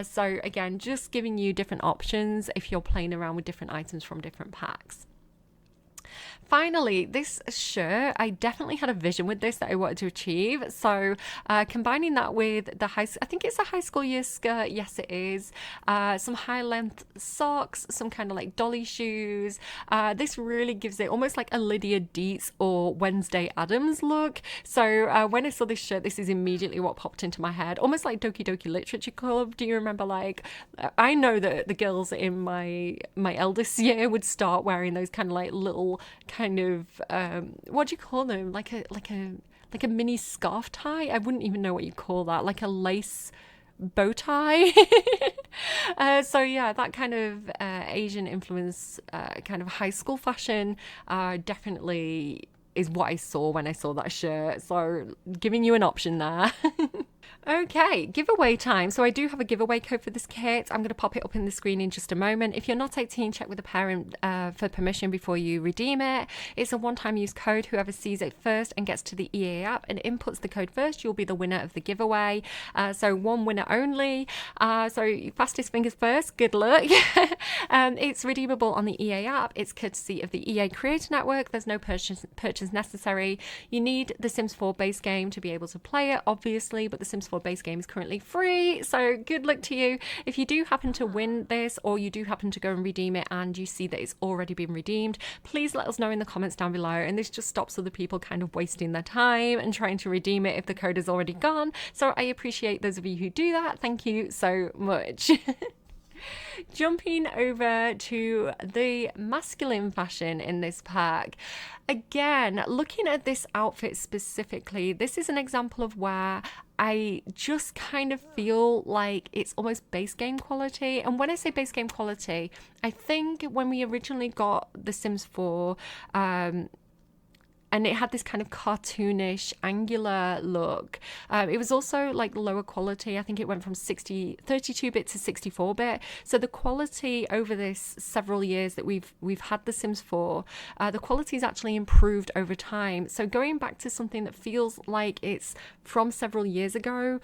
So again, just giving you different options if you're playing around with different items from different packs. Finally, this shirt, I definitely had a vision with this that I wanted to achieve. So combining that with I think it's a high school year skirt. Yes, it is. Some high length socks, some kind of like dolly shoes. This really gives it almost like a Lydia Dietz or Wednesday Addams look. So when I saw this shirt, this is immediately what popped into my head. Almost like Doki Doki Literature Club. Do you remember, like, I know that the girls in my eldest year would start wearing those kind of like little kind of what do you call them, like a mini scarf tie. I wouldn't even know what you call that, like a lace bow tie. So yeah, that kind of Asian influence kind of high school fashion definitely is what I saw when I saw that shirt. So giving you an option there. Okay, giveaway time. So I do have a giveaway code for this kit. I'm going to pop it up in the screen in just a moment. If you're not 18, check with a parent for permission before you redeem it. It's a one-time use code. Whoever sees it first and gets to the EA app and inputs the code first, you'll be the winner of the giveaway. So one winner only. So fastest fingers first. Good luck. It's redeemable on the EA app. It's courtesy of the EA Creator Network. There's no purchase necessary. You need the Sims 4 base game to be able to play it, obviously, but the Sims 4 base game is currently free, so good luck to you. If you do happen to win this, or you do happen to go and redeem it and you see that it's already been redeemed, please let us know in the comments down below, and this just stops other people kind of wasting their time and trying to redeem it if the code is already gone. So I appreciate those of you who do that. Thank you so much. Jumping over to the masculine fashion in this pack. Again, looking at this outfit specifically, this is an example of where I just kind of feel like it's almost base game quality. And when I say base game quality, I think when we originally got The Sims 4, and it had this kind of cartoonish angular look. It was also like lower quality. I think it went from 32-bit to 64-bit. So the quality over this several years that we've had The Sims 4, the quality's actually improved over time. So going back to something that feels like it's from several years ago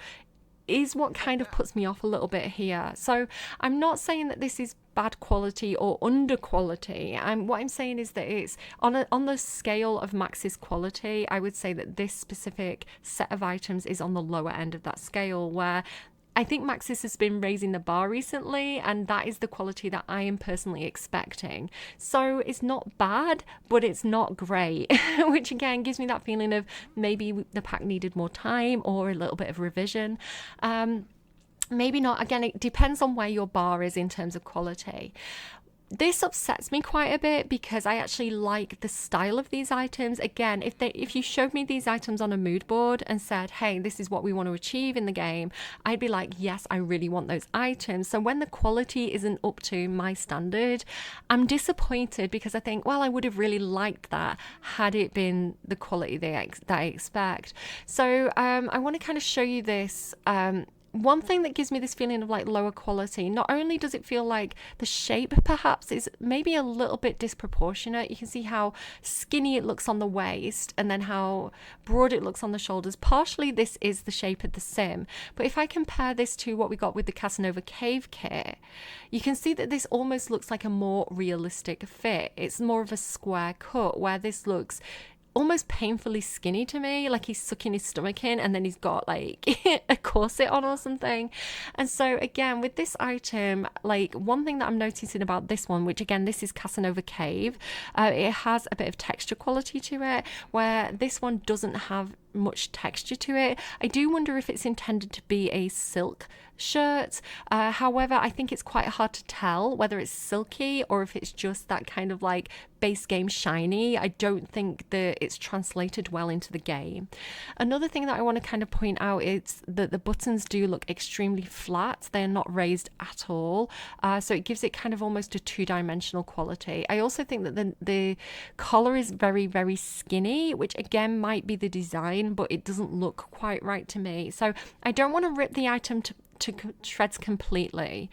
is what kind of puts me off a little bit here. So I'm not saying that this is bad quality or under quality. What I'm saying is that it's on the scale of Max's quality, I would say that this specific set of items is on the lower end of that scale, where I think Maxis has been raising the bar recently, and that is the quality that I am personally expecting. So it's not bad, but it's not great, which again gives me that feeling of maybe the pack needed more time or a little bit of revision. Maybe not. Again, it depends on where your bar is in terms of quality. This upsets me quite a bit because I actually like the style of these items. Again, if you showed me these items on a mood board and said, hey, this is what we want to achieve in the game, I'd be like, yes, I really want those items. So when the quality isn't up to my standard, I'm disappointed because I think, well, I would have really liked that had it been the quality that I expect. So I want to kind of show you this. One thing that gives me this feeling of like lower quality, not only does it feel like the shape perhaps is maybe a little bit disproportionate. You can see how skinny it looks on the waist and then how broad it looks on the shoulders. Partially this is the shape of the Sim, but if I compare this to what we got with the Casanova Cave kit, you can see that this almost looks like a more realistic fit. It's more of a square cut, where this looks almost painfully skinny to me, like he's sucking his stomach in and then he's got like a corset on or something. And so again, with this item, like one thing that I'm noticing about this one, which again, this is Casanova Cave, it has a bit of texture quality to it, where this one doesn't have much texture to it. I do wonder if it's intended to be a silk shirt. However, I think it's quite hard to tell whether it's silky or if it's just that kind of like base game shiny. I don't think that it's translated well into the game. Another thing that I want to kind of point out is that the buttons do look extremely flat. They're not raised at all. So it gives it kind of almost a two-dimensional quality. I also think that the collar is very, very skinny, which again might be the design, but it doesn't look quite right to me. So I don't want to rip the item to shreds completely.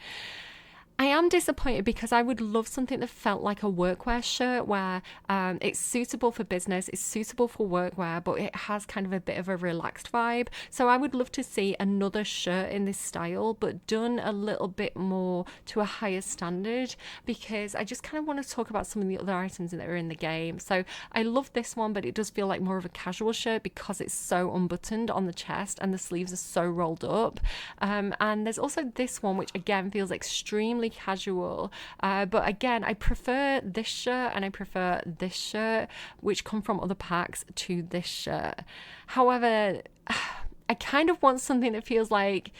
I am disappointed because I would love something that felt like a workwear shirt, where it's suitable for business, it's suitable for workwear, but it has kind of a bit of a relaxed vibe. So I would love to see another shirt in this style, but done a little bit more to a higher standard, because I just kind of want to talk about some of the other items that are in the game. So I love this one, but it does feel like more of a casual shirt because it's so unbuttoned on the chest and the sleeves are so rolled up. And there's also this one, which again feels extremely casual, but again, I prefer this shirt and I prefer this shirt, which come from other packs, to this shirt. However, I kind of want something that feels like,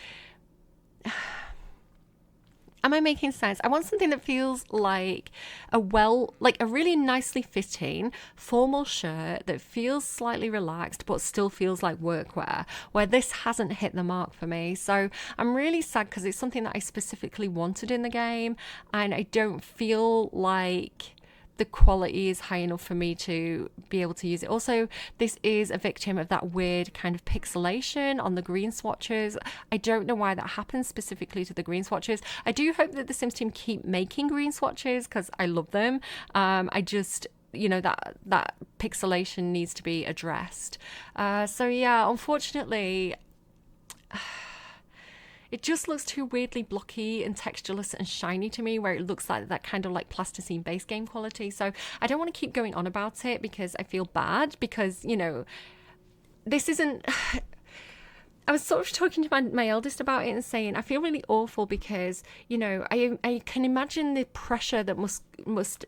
am I making sense? I want something that feels like a really nicely fitting formal shirt that feels slightly relaxed but still feels like workwear, where this hasn't hit the mark for me. So I'm really sad because it's something that I specifically wanted in the game, and I don't feel like the quality is high enough for me to be able to use it. Also, this is a victim of that weird kind of pixelation on the green swatches. I don't know why that happens specifically to the green swatches. I do hope that the Sims team keep making green swatches because I love them. I just, that pixelation needs to be addressed. So yeah, unfortunately, it just looks too weirdly blocky and textureless and shiny to me, where it looks like that kind of like plasticine base game quality. So I don't want to keep going on about it because I feel bad, because, this isn't... I was sort of talking to my eldest about it and saying I feel really awful because, I can imagine the pressure that must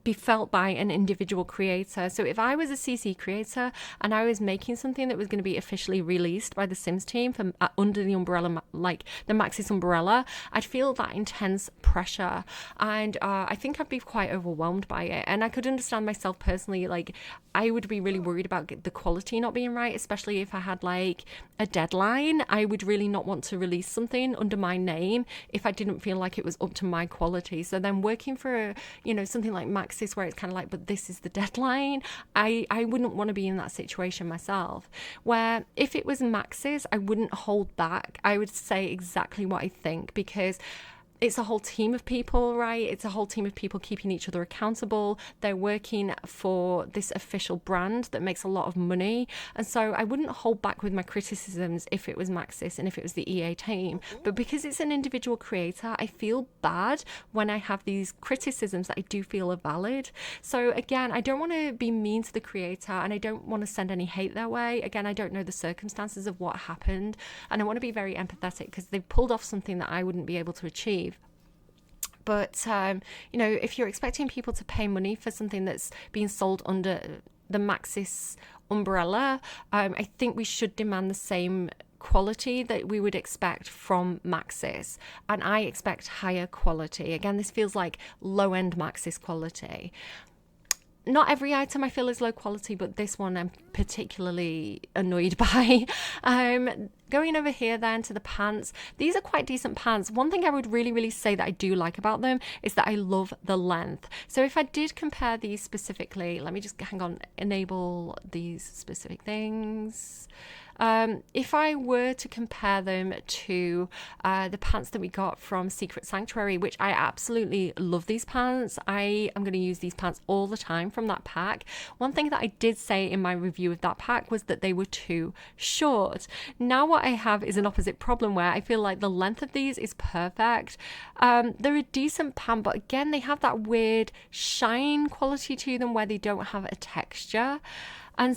be felt by an individual creator. So if I was a CC creator and I was making something that was going to be officially released by the Sims team from under the umbrella, like the Maxis umbrella, I'd feel that intense pressure, and I think I'd be quite overwhelmed by it. And I could understand myself personally, like I would be really worried about the quality not being right, especially if I had like a deadline. I would really not want to release something under my name if I didn't feel like it was up to my quality. So then working for something like Maxis Maxis where it's kind of like, but this is the deadline. I wouldn't want to be in that situation myself, where if it was Maxis, I wouldn't hold back. I would say exactly what I think, because it's a whole team of people, right? It's a whole team of people keeping each other accountable. They're working for this official brand that makes a lot of money. And so I wouldn't hold back with my criticisms if it was Maxis and if it was the EA team. But because it's an individual creator, I feel bad when I have these criticisms that I do feel are valid. So again, I don't want to be mean to the creator, and I don't want to send any hate their way. Again, I don't know the circumstances of what happened, and I want to be very empathetic because they've pulled off something that I wouldn't be able to achieve. But, if you're expecting people to pay money for something that's being sold under the Maxis umbrella, I think we should demand the same quality that we would expect from Maxis. And I expect higher quality. Again, this feels like low-end Maxis quality. Not every item I feel is low quality, but this one I'm particularly annoyed by. Going over here then to the pants. These are quite decent pants. One thing I would really say that I do like about them is that I love the length. So if I did compare these specifically, let me just enable these specific things. If I were to compare them to the pants that we got from Secret Sanctuary, which I absolutely love these pants. I am going to use these pants all the time from that pack. One thing that I did say in my review of that pack was that they were too short. Now what I have is an opposite problem where I feel like the length of these is perfect. They're a decent pant, but again, they have that weird shine quality to them where they don't have a texture. And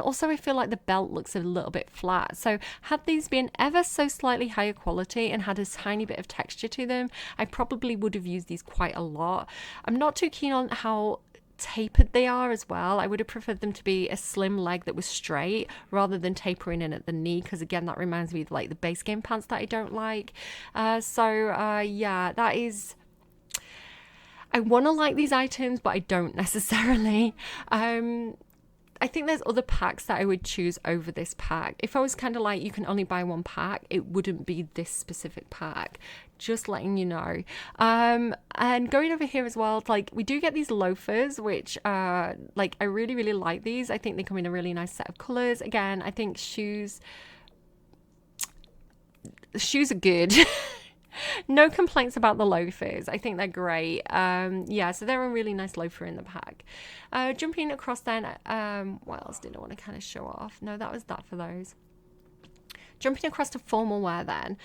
also I feel like the belt looks a little bit flat. So had these been ever so slightly higher quality and had a tiny bit of texture to them, I probably would have used these quite a lot. I'm not too keen on how tapered they are as well. I would have preferred them to be a slim leg that was straight rather than tapering in at the knee, because again, that reminds me of like the base game pants that I don't like. That is... I want to like these items, but I don't necessarily. I think there's other packs that I would choose over this pack. If I was kind of like, you can only buy one pack, it wouldn't be this specific pack. Just letting you know. And going over here as well, like we do get these loafers, which I really like these. I think they come in a really nice set of colors. Again, I think shoes are good. No complaints about the loafers. I think they're great. So they're a really nice loafer in the pack. Jumping across then, what else did I want to kind of show off? No, that was that for those. Jumping across to formal wear then,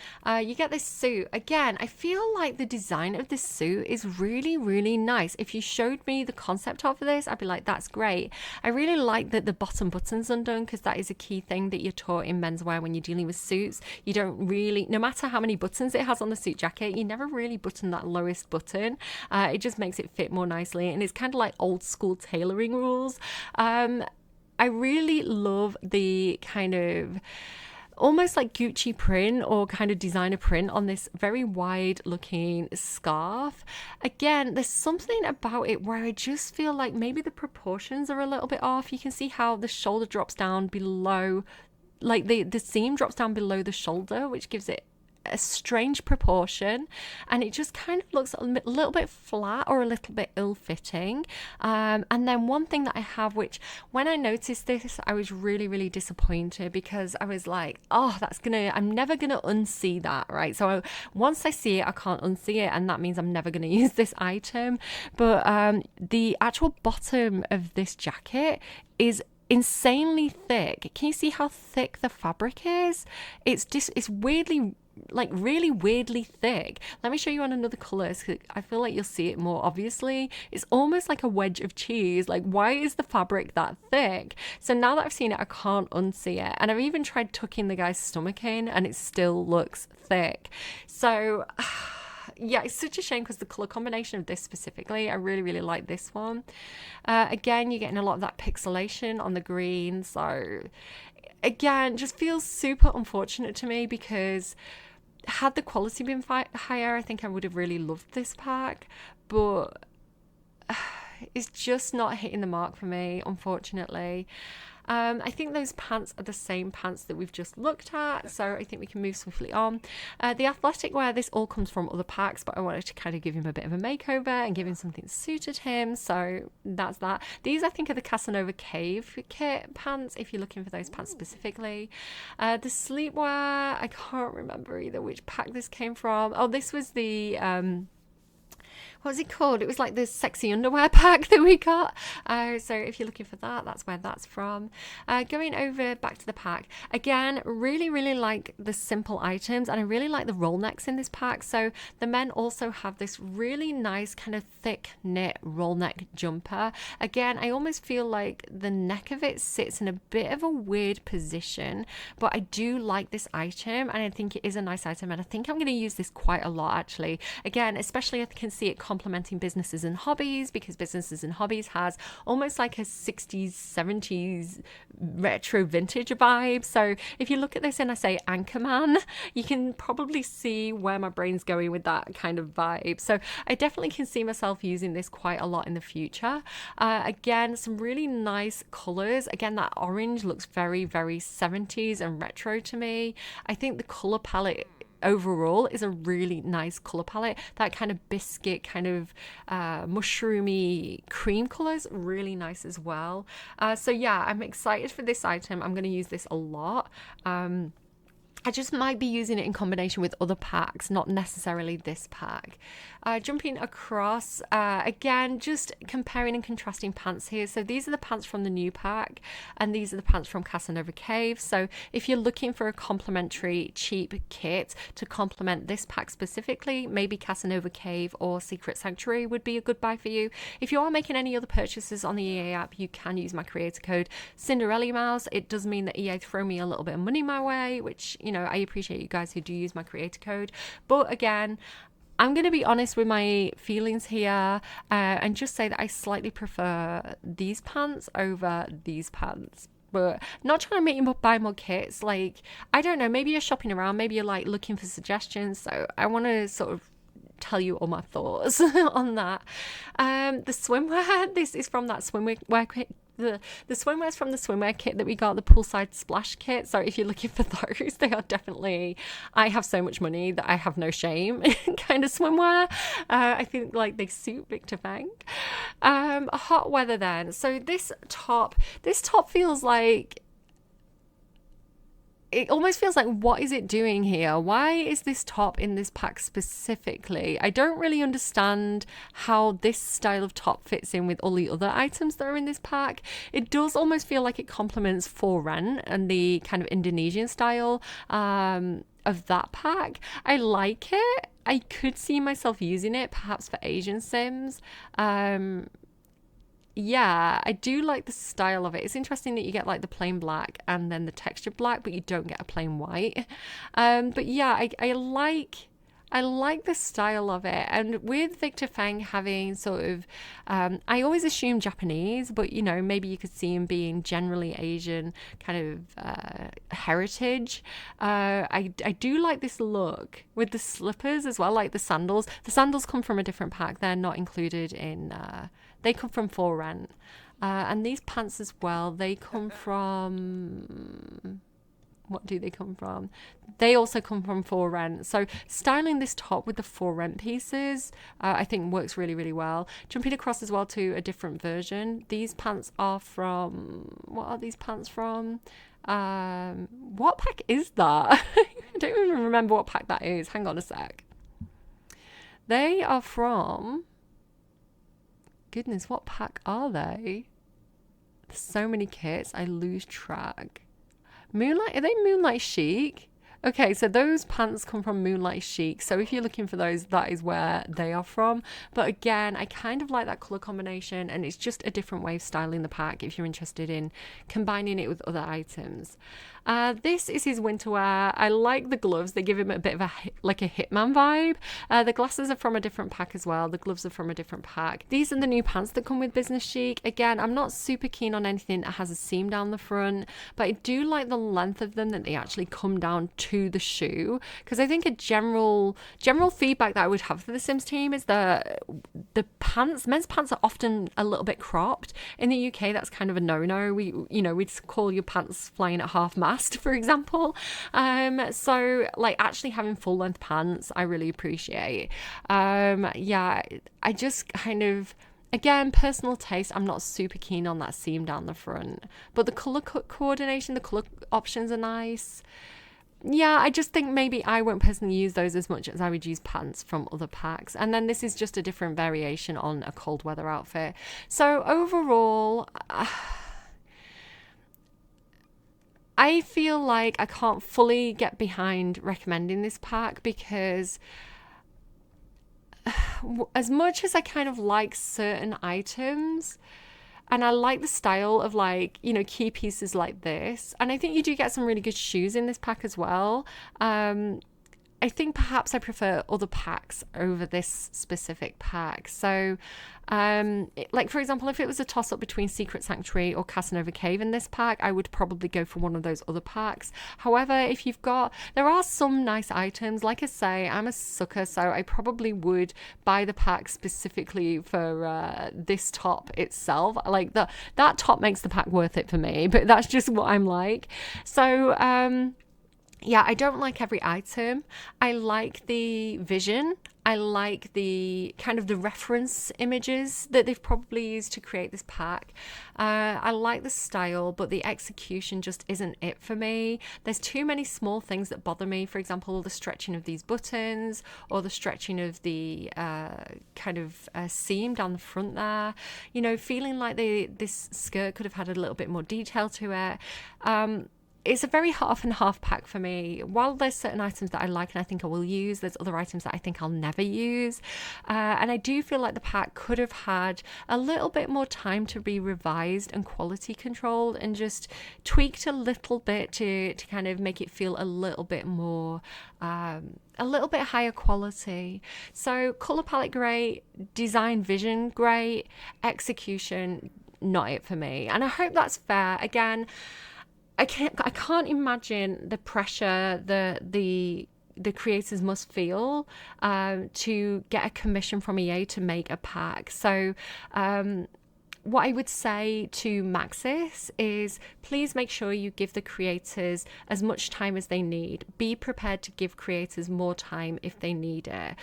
you get this suit. Again, I feel like the design of this suit is really nice. If you showed me the concept art for this, I'd be like, that's great. I really like that the bottom button's undone, because that is a key thing that you're taught in menswear when you're dealing with suits. You don't really, no matter how many buttons it has on the suit jacket, you never really button that lowest button. It just makes it fit more nicely, and it's kind of like old school tailoring rules. I really love the kind of almost like Gucci print or kind of designer print on this very wide looking scarf. Again, there's something about it where I just feel like maybe the proportions are a little bit off. You can see how the shoulder drops down below, like the seam drops down below the shoulder, which gives it a strange proportion, and it just kind of looks a little bit flat or a little bit ill-fitting. And then one thing that I have, which when I noticed this, I was really disappointed, because I was like, oh, I'm never gonna unsee that, right? So once I see it, I can't unsee it, and that means I'm never gonna use this item. But the actual bottom of this jacket is insanely thick. Can you see how thick the fabric is? It's weirdly, like really weirdly thick. Let me show you on another colour, because I feel like you'll see it more obviously. It's almost like a wedge of cheese. Like, why is the fabric that thick? So now that I've seen it, I can't unsee it. And I've even tried tucking the guy's stomach in, and it still looks thick. So yeah, it's such a shame, because the colour combination of this specifically, I really like this one. Again, you're getting a lot of that pixelation on the green. So again, just feels super unfortunate to me, because had the quality been higher, I think I would have really loved this pack. But it's just not hitting the mark for me, unfortunately. I think those pants are the same pants that we've just looked at, so I think we can move swiftly on. The athletic wear, this all comes from other packs, but I wanted to kind of give him a bit of a makeover and give him something that suited him, so that's that. These I think are the Casanova Cave kit pants, if you're looking for those pants specifically. The sleepwear, I can't remember either which pack this came from. Oh, this was the what was it called? It was like the sexy underwear pack that we got. So if you're looking for that, that's where that's from. Going over back to the pack, again, really, really like the simple items, and I really like the roll necks in this pack. So the men also have this really nice kind of thick knit roll neck jumper. Again, I almost feel like the neck of it sits in a bit of a weird position, but I do like this item, and I think it is a nice item, and I think I'm going to use this quite a lot actually. Again, especially I can see it complementing businesses and hobbies, because businesses and hobbies has almost like a 60s 70s retro vintage vibe. So if you look at this and I say Anchorman, you can probably see where my brain's going with that kind of vibe. So I definitely can see myself using this quite a lot in the future. Again, some really nice colors. Again, that orange looks very, very 70s and retro to me. I think the color palette overall is a really nice color palette. That kind of biscuit, kind of mushroomy cream colors, really nice as well. So yeah, I'm excited for this item. I'm going to use this a lot. I just might be using it in combination with other packs, not necessarily this pack. Jumping across, again, just comparing and contrasting pants here. So these are the pants from the new pack, and these are the pants from Casanova Cave. So if you're looking for a complementary cheap kit to complement this pack specifically, maybe Casanova Cave or Secret Sanctuary would be a good buy for you. If you are making any other purchases on the EA app, you can use my creator code Cinderellimouse. It does mean that EA throw me a little bit of money my way, which, you know, I appreciate you guys who do use my creator code. But again, I'm going to be honest with my feelings here and just say that I slightly prefer these pants over these pants. But not trying to make you buy more kits. Like, I don't know, maybe you're shopping around, maybe you're like looking for suggestions. So I want to sort of tell you all my thoughts on that. The swimwear, this is from that swimwear kit. The swimwear's from the swimwear kit that we got, the poolside splash kit. So if you're looking for those, they are definitely, I have so much money that I have no shame kind of swimwear. I think like they suit Victor Feng. Hot weather then. So this top feels like, it almost feels like, what is it doing here? Why is this top in this pack specifically? I don't really understand how this style of top fits in with all the other items that are in this pack. It does almost feel like it complements For Rent and the kind of Indonesian style of that pack. I like it. I could see myself using it perhaps for Asian Sims. Yeah, I do like the style of it. It's interesting that you get like the plain black and then the textured black, but you don't get a plain white. But yeah, I like the style of it. And with Victor Feng having sort of, I always assume Japanese, but you know, maybe you could see him being generally Asian kind of heritage. I do like this look with the slippers as well, like the sandals. The sandals come from a different pack. They're not included in, they come from For Rent. And these pants as well, they come from, what do they come from? They also come from For Rent. So styling this top with the For Rent pieces, I think works really, really well. Jumping across as well to a different version. These pants are from, what are these pants from? What pack is that? I don't even remember what pack that is. Hang on a sec. They are from, goodness, what pack are they? There's so many kits, I lose track. Moonlight, are they Moonlight Chic? Okay, so those pants come from Moonlight Chic. So if you're looking for those, that is where they are from. But again, I kind of like that color combination, and it's just a different way of styling the pack if you're interested in combining it with other items. This is his winter wear. I like the gloves. They give him a bit of a Hitman vibe. The glasses are from a different pack as well. The gloves are from a different pack. These are the new pants that come with Business Chic. Again, I'm not super keen on anything that has a seam down the front, but I do like the length of them, that they actually come down to the shoe, because I think a general feedback that I would have for the Sims team is the pants, men's pants, are often a little bit cropped. In the UK, that's kind of a no-no. We'd call your pants flying at half mast, for example. So like actually having full length pants, I really appreciate. I just kind of, again, personal taste, I'm not super keen on that seam down the front, but the color coordination, the color options are nice. Yeah, I just think maybe I won't personally use those as much as I would use pants from other packs. And then this is just a different variation on a cold weather outfit. So overall, I feel like I can't fully get behind recommending this pack, because as much as I kind of like certain items, and I like the style of key pieces like this, and I think you do get some really good shoes in this pack as well. I think perhaps I prefer other packs over this specific pack. So, for example, if it was a toss-up between Secret Sanctuary or Casanova Cave in this pack, I would probably go for one of those other packs. However, if there are some nice items. Like I say, I'm a sucker, so I probably would buy the pack specifically for this top itself. Like that top makes the pack worth it for me, but that's just what I'm like. So, I don't like every item. I like the vision. I like the kind of the reference images that they've probably used to create this pack. I like the style, but the execution just isn't it for me. There's too many small things that bother me. For example, the stretching of these buttons, or the stretching of the seam down the front there. Feeling like this skirt could have had a little bit more detail to it. It's a very half and half pack for me. While there's certain items that I like and I think I will use, there's other items that I think I'll never use. And I do feel like the pack could have had a little bit more time to be revised and quality controlled, and just tweaked a little bit to kind of make it feel a little bit more, a little bit higher quality. So colour palette great, design vision great, execution not it for me. And I hope that's fair. Again, I can't imagine the pressure the creators must feel to get a commission from EA to make a pack. So what I would say to Maxis is, please make sure you give the creators as much time as they need. Be prepared to give creators more time if they need it.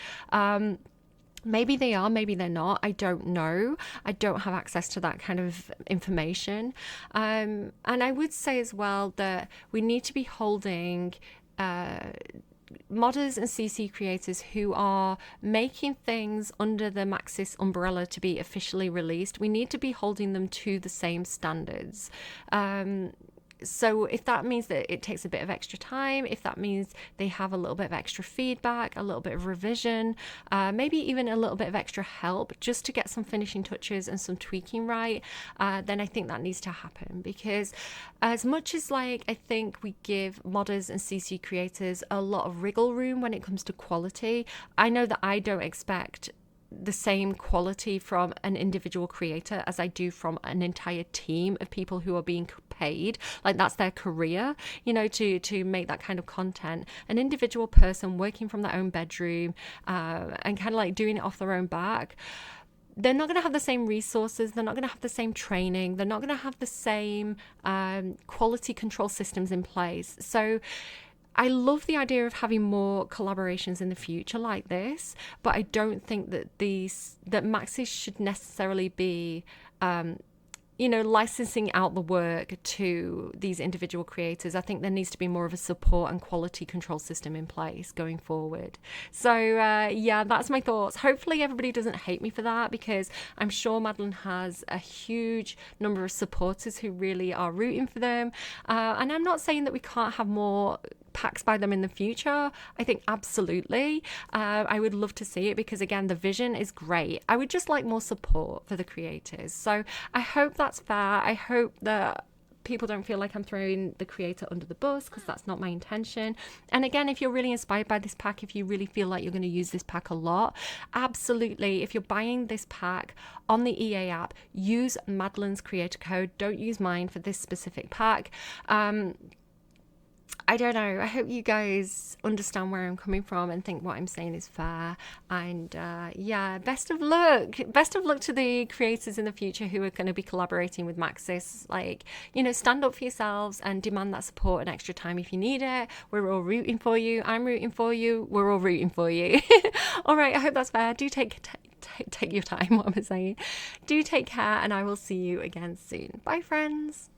Maybe they are, maybe they're not. I don't know. I don't have access to that kind of information. And I would say as well that we need to be holding modders and CC creators who are making things under the Maxis umbrella to be officially released. We need to be holding them to the same standards. So if that means that it takes a bit of extra time, if that means they have a little bit of extra feedback, a little bit of revision, maybe even a little bit of extra help just to get some finishing touches and some tweaking right, then I think that needs to happen. Because as much as I think we give modders and CC creators a lot of wriggle room when it comes to quality, I know that I don't expect the same quality from an individual creator as I do from an entire team of people who are being paid, like that's their career, to make that kind of content. An individual person working from their own bedroom and kind of doing it off their own back, they're not going to have the same resources, they're not going to have the same training, they're not going to have the same quality control systems in place. So I love the idea of having more collaborations in the future like this, but I don't think that Maxis should necessarily be licensing out the work to these individual creators. I think there needs to be more of a support and quality control system in place going forward. So that's my thoughts. Hopefully everybody doesn't hate me for that, because I'm sure Madeline has a huge number of supporters who really are rooting for them. And I'm not saying that we can't have more packs by them in the future. I think absolutely. I would love to see it, because again, the vision is great. I would just like more support for the creators. So I hope that's fair. I hope that people don't feel like I'm throwing the creator under the bus, because that's not my intention. And again, if you're really inspired by this pack, if you really feel like you're going to use this pack a lot, absolutely, if you're buying this pack on the EA app, use Madeline's creator code. Don't use mine for this specific pack. I don't know. I hope you guys understand where I'm coming from and think what I'm saying is fair. And yeah, best of luck. Best of luck to the creators in the future who are going to be collaborating with Maxis. Like, you know, stand up for yourselves and demand that support and extra time if you need it. We're all rooting for you. I'm rooting for you. We're all rooting for you. All right. I hope that's fair. Do take your time. What am I saying? Do take care, and I will see you again soon. Bye, friends.